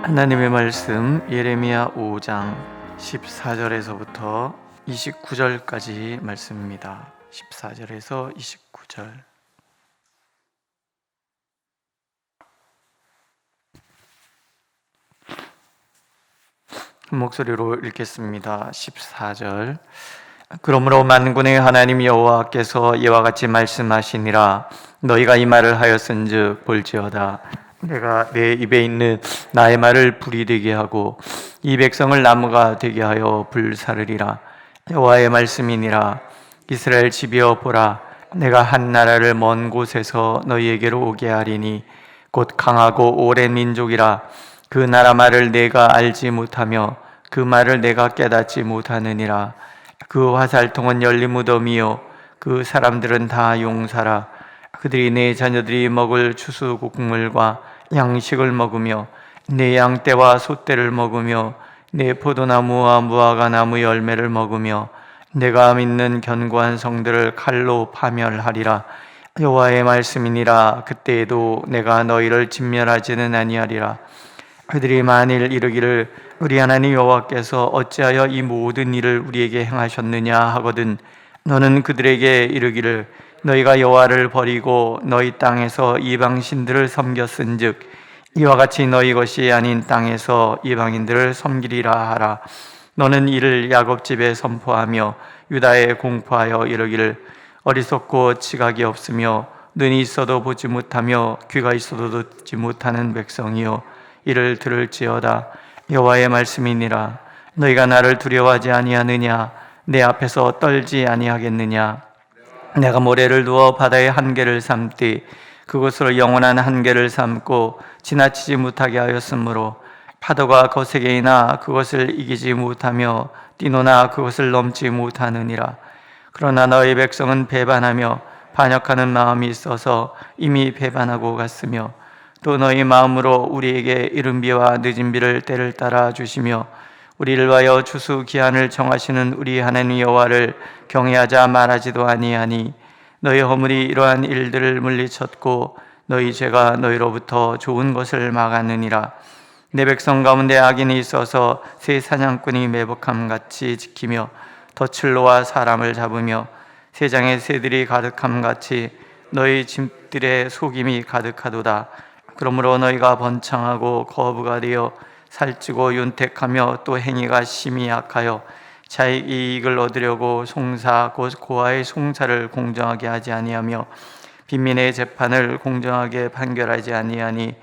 하나님의 말씀 예레미야 5장 14절에서부터 29절까지 말씀입니다. 14절에서 29절. 한 목소리로 읽겠습니다. 14절. 그러므로 만군의 하나님 여호와께서 이와 같이 말씀하시니라. 너희가 이 말을 하였은즉 볼지어다. 내가 내 입에 있는 나의 말을 불이 되게 하고 이 백성을 나무가 되게 하여 불사르리라. 여호와의 말씀이니라. 이스라엘 집이여 보라. 내가 한 나라를 먼 곳에서 너희에게로 오게 하리니 곧 강하고 오랜 민족이라. 그 나라 말을 내가 알지 못하며 그 말을 내가 깨닫지 못하느니라. 그 화살통은 열린 무덤이요 그 사람들은 다 용사라. 그들이 내 자녀들이 먹을 추수 곡물과 양식을 먹으며 내 양떼와 소떼를 먹으며 내 포도나무와 무화과 나무 열매를 먹으며 내가 믿는 견고한 성들을 칼로 파멸하리라. 여호와의 말씀이니라. 그때에도 내가 너희를 진멸하지는 아니하리라. 그들이 만일 이르기를 우리 하나님 여호와께서 어찌하여 이 모든 일을 우리에게 행하셨느냐 하거든 너는 그들에게 이르기를 너희가 여호와를 버리고 너희 땅에서 이방 신들을 섬겼은즉 이와 같이 너희 것이 아닌 땅에서 이방인들을 섬기리라 하라. 너는 이를 야곱 집에 선포하며 유다에 공포하여 이르기를 어리석고 지각이 없으며 눈이 있어도 보지 못하며 귀가 있어도 듣지 못하는 백성이요 이를 들을지어다. 여호와의 말씀이니라. 너희가 나를 두려워하지 아니하느냐? 내 앞에서 떨지 아니하겠느냐? 내가 모래를 두어 바다의 한계를 삼되 그곳으로 영원한 한계를 삼고 지나치지 못하게 하였으므로 파도가 거세게 이나 그것을 이기지 못하며 뛰노나 그것을 넘지 못하느니라. 그러나 너희 백성은 배반하며 반역하는 마음이 있어서 이미 배반하고 갔으며 또 너희 마음으로 우리에게 이른 비와 늦은 비를 때를 따라 주시며 우리를 위하여 추수 기한을 정하시는 우리 하나님 여호와를 경외하자 말하지도 아니하니 너희 허물이 이러한 일들을 물리쳤고 너희 죄가 너희로부터 좋은 것을 막았느니라. 내 백성 가운데 악인이 있어서 새 사냥꾼이 매복함같이 지키며 덫을로와 사람을 잡으며 세장에 새들이 가득함같이 너희 집들의 속임이 가득하도다. 그러므로 너희가 번창하고 거부가 되어 살찌고 윤택하며 또 행위가 심히 약하여 자기 이익을 얻으려고 송사 곧 고아의 송사를 공정하게 하지 아니하며 빈민의 재판을 공정하게 판결하지 아니하니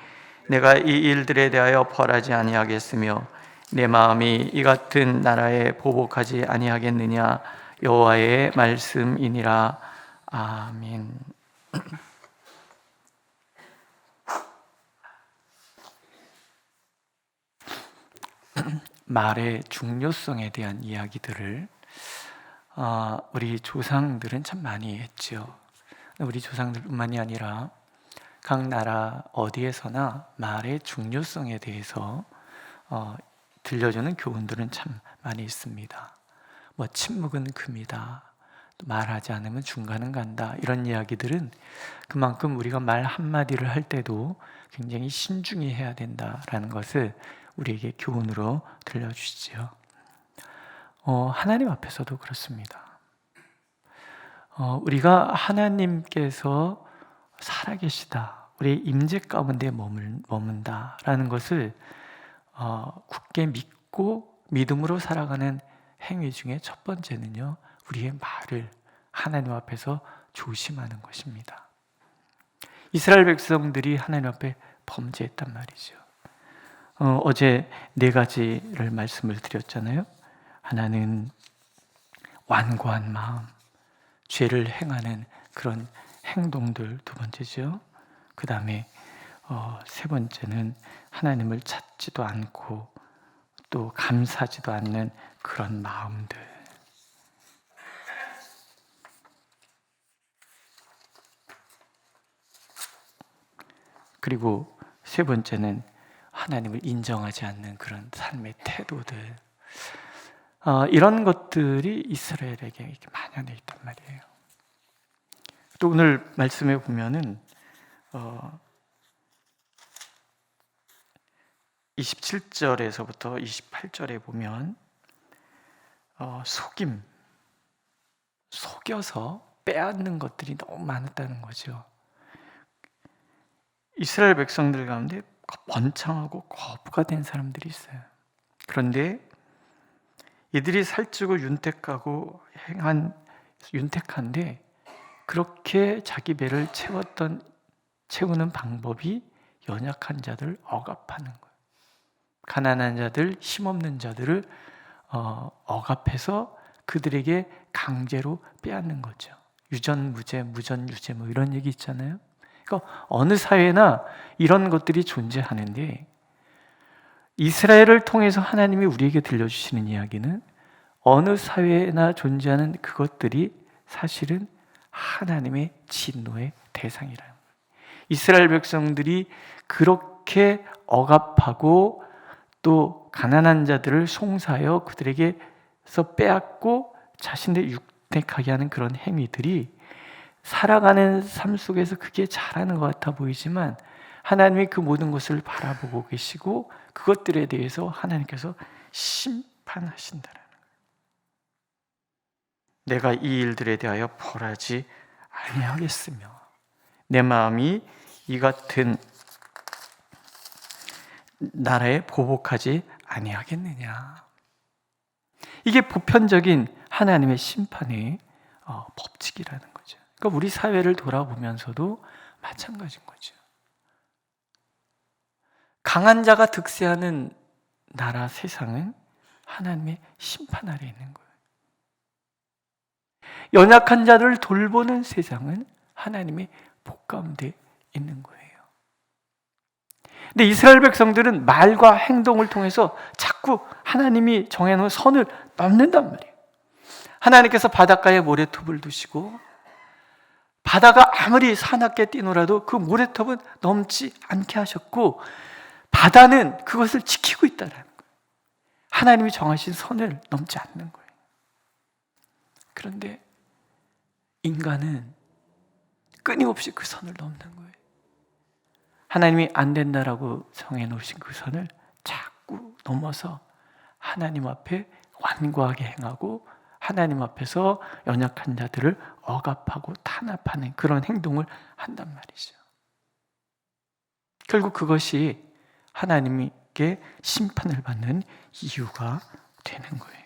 내가 이 일들에 대하여 벌하지 아니하겠으며 내 마음이 이 같은 나라에 보복하지 아니하겠느냐. 여호와의 말씀이니라. 아멘. 말의 중요성에 대한 이야기들을 우리 조상들은 참 많이 했죠. 우리 조상들뿐만이 아니라 각 나라 어디에서나 말의 중요성에 대해서 들려주는 교훈들은 참 많이 있습니다. 뭐 침묵은 금이다, 말하지 않으면 중간은 간다, 이런 이야기들은 그만큼 우리가 말 한마디를 할 때도 굉장히 신중히 해야 된다라는 것을 우리에게 교훈으로 들려주시죠. 하나님 앞에서도 그렇습니다. 우리가 하나님께서 살아계시다, 우리의 임재 가운데 머문다라는 것을 굳게 믿고 믿음으로 살아가는 행위 중에 첫 번째는요, 우리의 말을 하나님 앞에서 조심하는 것입니다. 이스라엘 백성들이 하나님 앞에 범죄했단 말이죠. 어제 네 가지를 말씀을 드렸잖아요. 하나는 완고한 마음, 죄를 행하는 그런 행동들, 두 번째죠. 그 다음에 세 번째는 하나님을 찾지도 않고 또 감사하지도 않는 그런 마음들. 그리고 세 번째는 하나님을 인정하지 않는 그런 삶의 태도들. 이런 것들이 이스라엘에게 이렇게 만연해 있단 말이에요. 또 오늘 말씀에 보면은 27절에서부터 28절에 보면 속여서 빼앗는 것들이 너무 많았다는 거죠. 이스라엘 백성들 가운데 번창하고 거부가 된 사람들이 있어요. 그런데 이들이 살찌고 윤택한데 그렇게 자기 배를 채우는 방법이 연약한 자들 억압하는 거예요. 가난한 자들, 힘없는 자들을 억압해서 그들에게 강제로 빼앗는 거죠. 유전무죄, 무전유죄 뭐 이런 얘기 있잖아요. 그러니까 어느 사회나 이런 것들이 존재하는데, 이스라엘을 통해서 하나님이 우리에게 들려주시는 이야기는 어느 사회나 존재하는 그것들이 사실은 하나님의 진노의 대상이라는 거예요. 이스라엘 백성들이 그렇게 억압하고 또 가난한 자들을 송사하여 그들에게서 빼앗고 자신들 육택하게 하는 그런 행위들이 살아가는 삶 속에서 그게 잘하는 것 같아 보이지만 하나님이 그 모든 것을 바라보고 계시고 그것들에 대해서 하나님께서 심판하신다는 거예요. 내가 이 일들에 대하여 벌하지 아니하겠으며 내 마음이 이 같은 나라에 보복하지 아니하겠느냐. 이게 보편적인 하나님의 심판의 법칙이라는 거죠. 그러니까 우리 사회를 돌아보면서도 마찬가지인 거죠. 강한 자가 득세하는 나라 세상은 하나님의 심판 아래에 있는 거예요. 연약한 자를 돌보는 세상은 하나님의 복 가운데 있는 거예요. 근데 이스라엘 백성들은 말과 행동을 통해서 자꾸 하나님이 정해놓은 선을 넘는단 말이에요. 하나님께서 바닷가에 모래톱을 두시고 바다가 아무리 사납게 뛰노라도 그 모래톱은 넘지 않게 하셨고 바다는 그것을 지키고 있다는 거예요. 하나님이 정하신 선을 넘지 않는 거예요. 그런데 인간은 끊임없이 그 선을 넘는 거예요. 하나님이 안 된다라고 정해놓으신 그 선을 자꾸 넘어서 하나님 앞에 완고하게 행하고 하나님 앞에서 연약한 자들을 억압하고 탄압하는 그런 행동을 한단 말이죠. 결국 그것이 하나님께 심판을 받는 이유가 되는 거예요.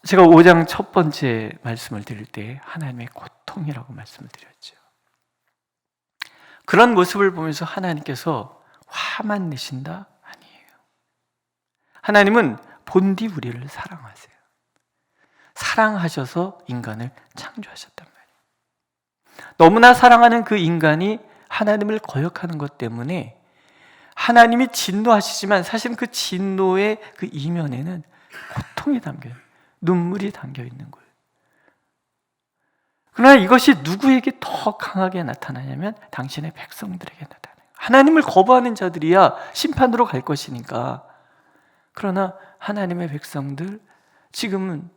제가 5장 첫 번째 말씀을 드릴 때 하나님의 고통이라고 말씀을 드렸죠. 그런 모습을 보면서 하나님께서 화만 내신다? 아니에요. 하나님은 본디 우리를 사랑하세요. 사랑하셔서 인간을 창조하셨단 말이에요. 너무나 사랑하는 그 인간이 하나님을 거역하는 것 때문에 하나님이 진노하시지만 사실은 그 진노의 그 이면에는 고통이 담겨요. 눈물이 담겨 있는 거예요. 그러나 이것이 누구에게 더 강하게 나타나냐면 당신의 백성들에게 나타나요. 하나님을 거부하는 자들이야 심판으로 갈 것이니까. 그러나 하나님의 백성들, 지금은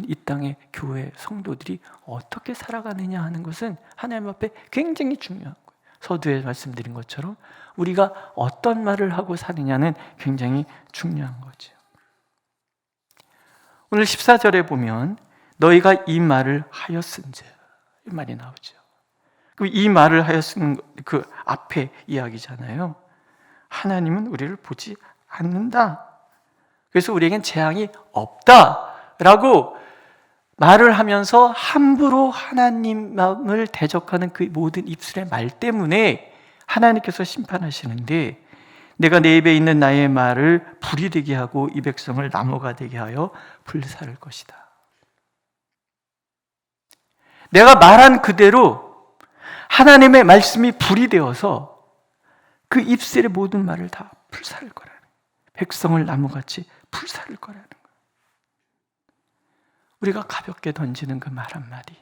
이 땅의 교회 성도들이 어떻게 살아가느냐 하는 것은 하나님 앞에 굉장히 중요한 거예요. 서두에 말씀드린 것처럼 우리가 어떤 말을 하고 사느냐는 굉장히 중요한 거죠. 오늘 14절에 보면 너희가 이 말을 하였은즉 이 말이 나오죠. 이 말을 하였은 그 앞에 이야기잖아요. 하나님은 우리를 보지 않는다. 그래서 우리에겐 재앙이 없다라고 말을 하면서 함부로 하나님을 대적하는 그 모든 입술의 말 때문에 하나님께서 심판하시는데, 내가 내 입에 있는 나의 말을 불이 되게 하고 이 백성을 나무가 되게 하여 불사를 것이다. 내가 말한 그대로 하나님의 말씀이 불이 되어서 그 입술의 모든 말을 다 불사를 거라는 거예요. 백성을 나무같이 불사를 거라는 거예요. 우리가 가볍게 던지는 그 말 한마디,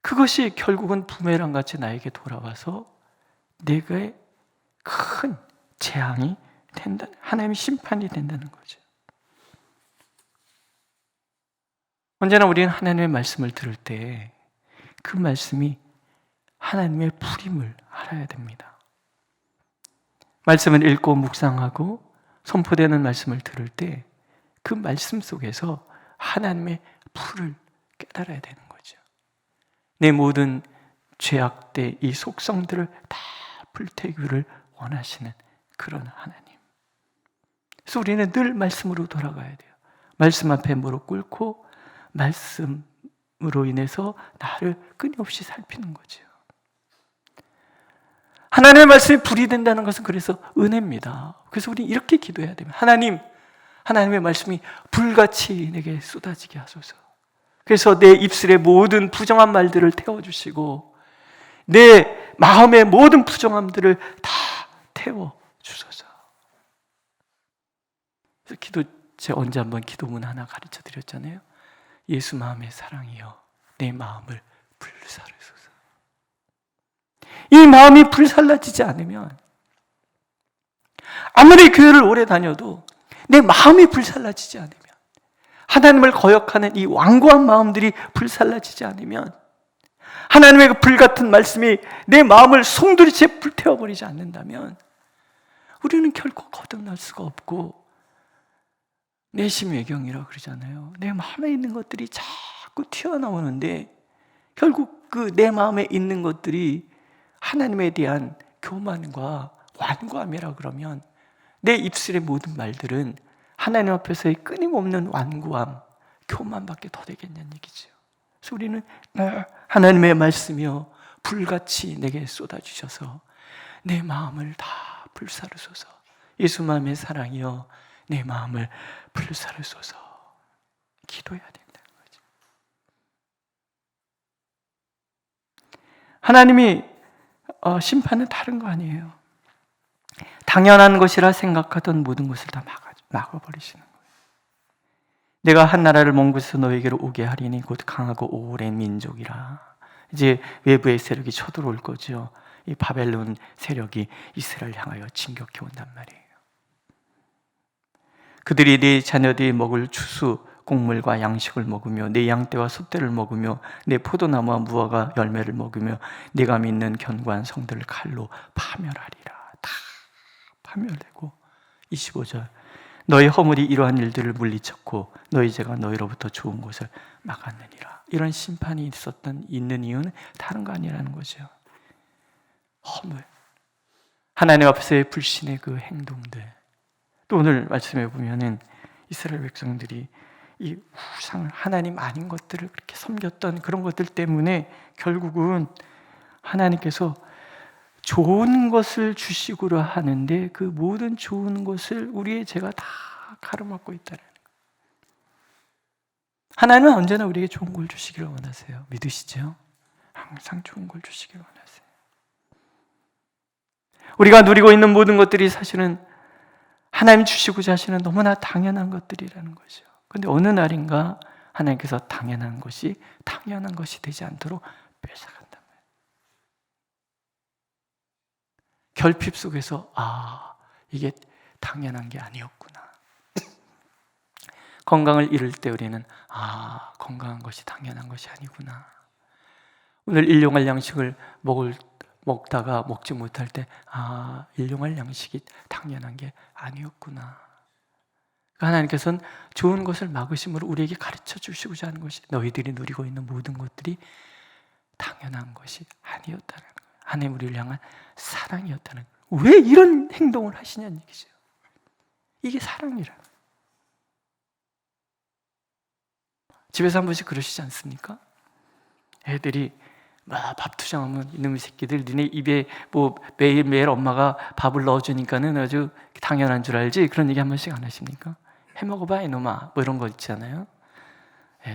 그것이 결국은 부메랑같이 나에게 돌아와서 내게 큰 재앙이 된다, 하나님의 심판이 된다는 거죠. 언제나 우리는 하나님의 말씀을 들을 때 그 말씀이 하나님의 불임을 알아야 됩니다. 말씀을 읽고 묵상하고 선포되는 말씀을 들을 때 그 말씀 속에서 하나님의 불을 깨달아야 되는 거죠. 내 모든 죄악된 이 속성들을 다 불태우기를 원하시는 그런 하나님. 그래서 우리는 늘 말씀으로 돌아가야 돼요. 말씀 앞에 무릎 꿇고 말씀으로 인해서 나를 끊임없이 살피는 거죠. 하나님의 말씀이 불이 된다는 것은 그래서 은혜입니다. 그래서 우리 이렇게 기도해야 됩니다. 하나님의 말씀이 불같이 내게 쏟아지게 하소서. 그래서 내 입술의 모든 부정한 말들을 태워주시고 내 마음의 모든 부정함들을 다 태워주소서. 그래서 제가 언제 한번 기도문 하나 가르쳐 드렸잖아요. 예수 마음의 사랑이여 내 마음을 불사르소서. 이 마음이 불살라지지 않으면 아무리 교회를 오래 다녀도 내 마음이 불살라지지 않으면, 하나님을 거역하는 이 완고한 마음들이 불살라지지 않으면, 하나님의 그 불같은 말씀이 내 마음을 송두리째 불태워버리지 않는다면 우리는 결코 거듭날 수가 없고, 내심외경이라고 그러잖아요. 내 마음에 있는 것들이 자꾸 튀어나오는데 결국 그 내 마음에 있는 것들이 하나님에 대한 교만과 완고함이라 그러면 내 입술의 모든 말들은 하나님 앞에서의 끊임없는 완고함, 교만밖에 더 되겠냐는 얘기죠. 그래서 우리는 하나님의 말씀이여 불같이 내게 쏟아주셔서 내 마음을 다 불사르소서. 예수 마음의 사랑이여 내 마음을 불사르소서. 기도해야 된다는 거죠. 하나님이 심판은 다른 거 아니에요. 당연한 것이라 생각하던 모든 것을 다 막아버리시는 거예요. 내가 한 나라를 먼 곳에서 너에게로 오게 하리니 곧 강하고 오랜 민족이라. 이제 외부의 세력이 쳐들어올 거죠. 이 바벨론 세력이 이스라엘 향하여 진격해 온단 말이에요. 그들이 네 자녀들이 먹을 추수 곡물과 양식을 먹으며 내 양떼와 숫대를 먹으며 내 포도나무와 무화과 열매를 먹으며 네가 믿는 견고한 성들을 칼로 파멸하리라. 다 파멸되고 25절 너희 허물이 이러한 일들을 물리쳤고 너희 죄가 너희로부터 좋은 것을 막았느니라. 이런 심판이 있는 이유는 다른 거 아니라는 거죠. 허물, 하나님 앞에서의 불신의 그 행동들. 또 오늘 말씀해 보면은 이스라엘 백성들이 이 우상을, 하나님 아닌 것들을 그렇게 섬겼던 그런 것들 때문에 결국은 하나님께서 좋은 것을 주시고라 하는데 그 모든 좋은 것을 우리의 죄가 다 가로막고 있다는 거예요. 하나님은 언제나 우리에게 좋은 걸 주시기를 원하세요. 믿으시죠? 항상 좋은 걸 주시기를 원하세요. 우리가 누리고 있는 모든 것들이 사실은 하나님 주시고자 하시는 너무나 당연한 것들이라는 거죠. 그런데 어느 날인가 하나님께서 당연한 것이 되지 않도록 뺏어간단 말이에요. 결핍 속에서 이게 당연한 게 아니었구나. 건강을 잃을 때 우리는 건강한 것이 당연한 것이 아니구나. 오늘 일용할 양식을 먹다가 먹지 못할 때 일용할 양식이 당연한 게 아니었구나. 하나님께서는 좋은 것을 막으심으로 우리에게 가르쳐 주시고자 하는 것이 너희들이 누리고 있는 모든 것들이 당연한 것이 아니었다는 거예요. 하나님 우리를 향한 사랑이었다는 거예요. 왜 이런 행동을 하시냐는 얘기죠. 이게 사랑이라. 집에서 한 번씩 그러시지 않습니까? 애들이 밥 투정하면 이놈의 새끼들 니네 입에 매일매일 엄마가 밥을 넣어주니까는 아주 당연한 줄 알지? 그런 얘기 한 번씩 안 하십니까? 해먹어봐 이놈아 이런 거 있잖아요.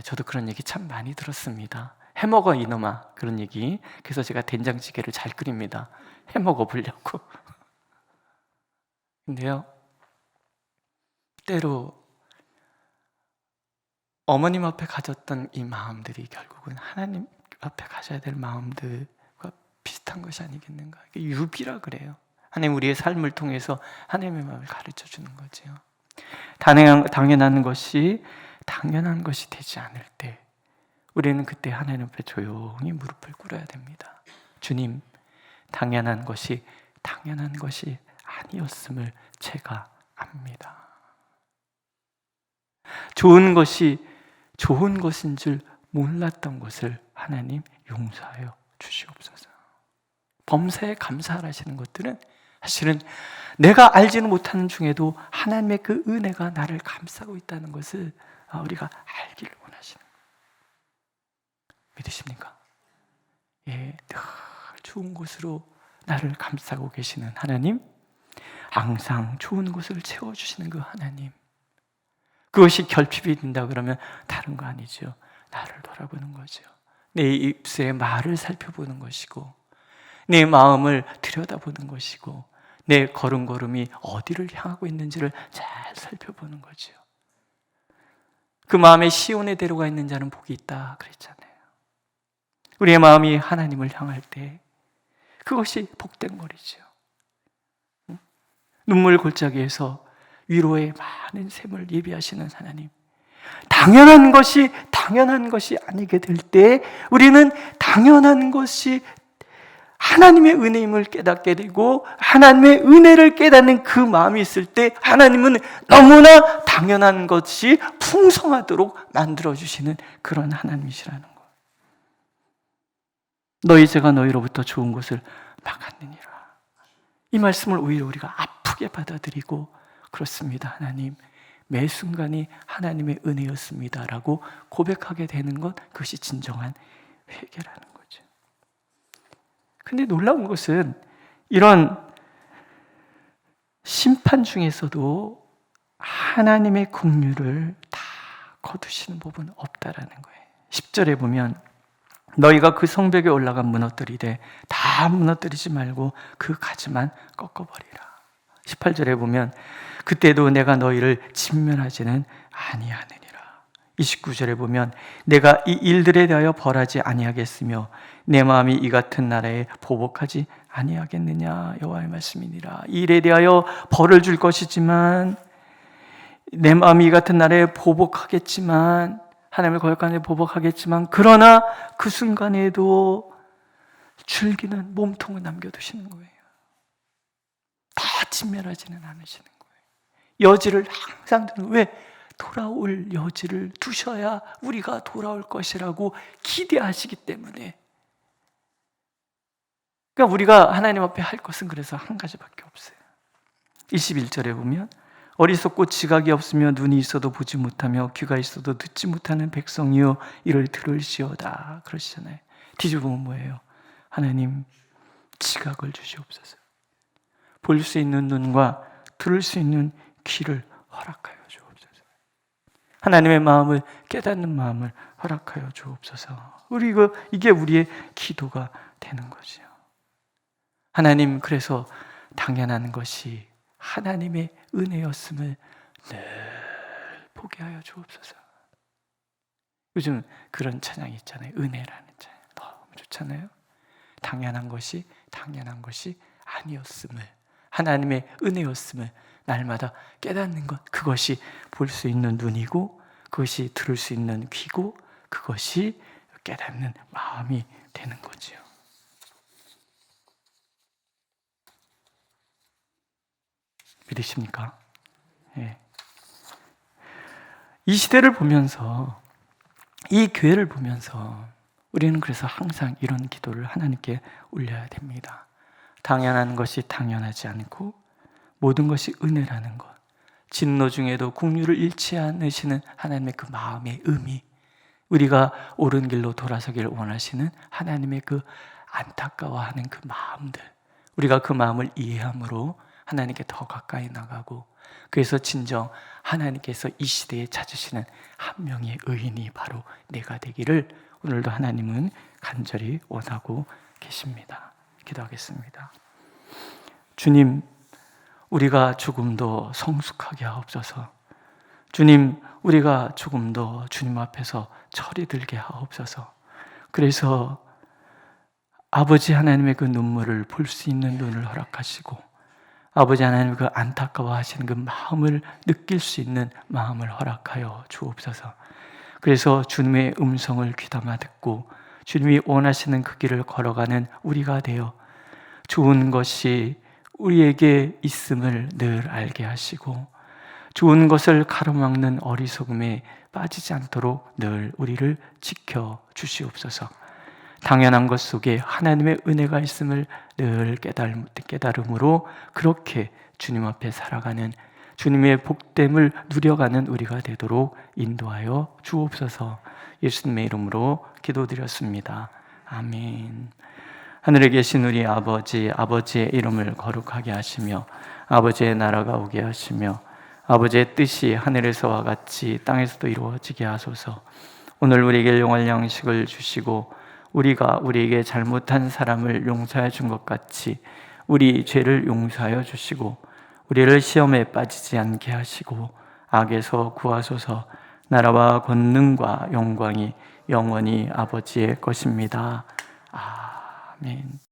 저도 그런 얘기 참 많이 들었습니다. 해먹어 이놈아 그런 얘기. 그래서 제가 된장찌개를 잘 끓입니다. 해먹어 보려고. 근데요 때로 어머님 앞에 가졌던 이 마음들이 결국은 하나님 앞에 가져야 될 마음들과 비슷한 것이 아니겠는가. 유비라 그래요. 하나님 우리의 삶을 통해서 하나님의 마음을 가르쳐 주는 거죠. 당연한 것이 되지 않을 때 우리는 그때 하나님 앞에 조용히 무릎을 꿇어야 됩니다. 주님, 당연한 것이 아니었음을 제가 압니다. 좋은 것이 좋은 것인 줄 몰랐던 것을 하나님 용서하여 주시옵소서. 범사에 감사하시는 것들은 사실은 내가 알지는 못하는 중에도 하나님의 그 은혜가 나를 감싸고 있다는 것을 우리가 알기를 원하시는 거예요. 믿으십니까? 예, 늘 좋은 것으로 나를 감싸고 계시는 하나님, 항상 좋은 것을 채워주시는 그 하나님, 그것이 결핍이 된다 그러면 다른 거 아니죠. 나를 돌아보는 거죠. 내 입술의 말을 살펴보는 것이고, 내 마음을 들여다보는 것이고, 내 걸음걸음이 어디를 향하고 있는지를 잘 살펴보는 거죠. 그 마음에 시온에 데려가 있는 자는 복이 있다 그랬잖아요. 우리의 마음이 하나님을 향할 때 그것이 복된 거리죠. 눈물 골짜기에서 위로의 많은 샘을 예비하시는 하나님, 당연한 것이 아니게 될 때 우리는 당연한 것이 하나님의 은혜임을 깨닫게 되고, 하나님의 은혜를 깨닫는 그 마음이 있을 때 하나님은 너무나 당연한 것이 풍성하도록 만들어주시는 그런 하나님이시라는 것. 너희 죄가 너희로부터 좋은 것을 막았느니라. 이 말씀을 오히려 우리가 아프게 받아들이고, 그렇습니다 하나님, 매 순간이 하나님의 은혜였습니다 라고 고백하게 되는 것, 그것이 진정한 회개라는 거죠. 근데 놀라운 것은 이런 심판 중에서도 하나님의 긍휼을 다 거두시는 법은 없다라는 거예요. 10절에 보면 너희가 그 성벽에 올라가 무너뜨리되 다 무너뜨리지 말고 그 가지만 꺾어버리라. 18절에 보면 그때도 내가 너희를 진멸하지는 아니하느니라. 29절에 보면 내가 이 일들에 대하여 벌하지 아니하겠으며 내 마음이 이 같은 나라에 보복하지 아니하겠느냐. 여호와의 말씀이니라. 이 일에 대하여 벌을 줄 것이지만, 내 마음이 이 같은 나라에 보복하겠지만, 하나님을 거역하는 데 보복하겠지만, 그러나 그 순간에도 줄기는 몸통을 남겨두시는 거예요. 다 진멸하지는 않으시는 거예요. 여지를 항상 두는, 왜? 돌아올 여지를 두셔야 우리가 돌아올 것이라고 기대하시기 때문에. 그러니까 우리가 하나님 앞에 할 것은 그래서 한 가지밖에 없어요. 21절에 보면 어리석고 지각이 없으며 눈이 있어도 보지 못하며 귀가 있어도 듣지 못하는 백성이요 이를 들을지어다 그러시잖아요. 뒤집으면 뭐예요? 하나님, 지각을 주시옵소서. 볼 수 있는 눈과 들을 수 있는 귀를 허락하여 주옵소서. 하나님의 마음을 깨닫는 마음을 허락하여 주옵소서. 이게 우리의 기도가 되는 거죠. 하나님, 그래서 당연한 것이 하나님의 은혜였음을 늘 보게 하여 주옵소서. 요즘 그런 찬양이 있잖아요. 은혜라는 찬양. 너무 좋잖아요. 당연한 것이 아니었음을, 하나님의 은혜였음을 날마다 깨닫는 것, 그것이 볼 수 있는 눈이고, 그것이 들을 수 있는 귀고, 그것이 깨닫는 마음이 되는 거지요. 믿으십니까? 예. 이 시대를 보면서, 이 교회를 보면서 우리는 그래서 항상 이런 기도를 하나님께 올려야 됩니다. 당연한 것이 당연하지 않고 모든 것이 은혜라는 것, 진노 중에도 긍휼을 잃지 않으시는 하나님의 그 마음의 의미, 우리가 옳은 길로 돌아서기를 원하시는 하나님의 그 안타까워하는 그 마음들, 우리가 그 마음을 이해함으로 하나님께 더 가까이 나가고, 그래서 진정 하나님께서 이 시대에 찾으시는 한 명의 의인이 바로 내가 되기를 오늘도 하나님은 간절히 원하고 계십니다. 기도하겠습니다. 주님, 우리가 조금 더 성숙하게 하옵소서. 주님, 우리가 조금 더 주님 앞에서 철이 들게 하옵소서. 그래서 아버지 하나님의 그 눈물을 볼 수 있는 눈을 허락하시고, 아버지 하나님 그 안타까워하시는 그 마음을 느낄 수 있는 마음을 허락하여 주옵소서. 그래서 주님의 음성을 귀담아 듣고 주님이 원하시는 그 길을 걸어가는 우리가 되어 좋은 것이 우리에게 있음을 늘 알게 하시고 좋은 것을 가로막는 어리석음에 빠지지 않도록 늘 우리를 지켜 주시옵소서. 당연한 것 속에 하나님의 은혜가 있음을 늘 깨달음으로 그렇게 주님 앞에 살아가는, 주님의 복됨을 누려가는 우리가 되도록 인도하여 주옵소서. 예수님의 이름으로 기도드렸습니다. 아멘. 하늘에 계신 우리 아버지, 아버지의 이름을 거룩하게 하시며 아버지의 나라가 오게 하시며 아버지의 뜻이 하늘에서와 같이 땅에서도 이루어지게 하소서. 오늘 우리에게 영원한 양식을 주시고 우리가 우리에게 잘못한 사람을 용서해 준 것 같이 우리 죄를 용서하여 주시고 우리를 시험에 빠지지 않게 하시고 악에서 구하소서. 나라와 권능과 영광이 영원히 아버지의 것입니다. 아멘.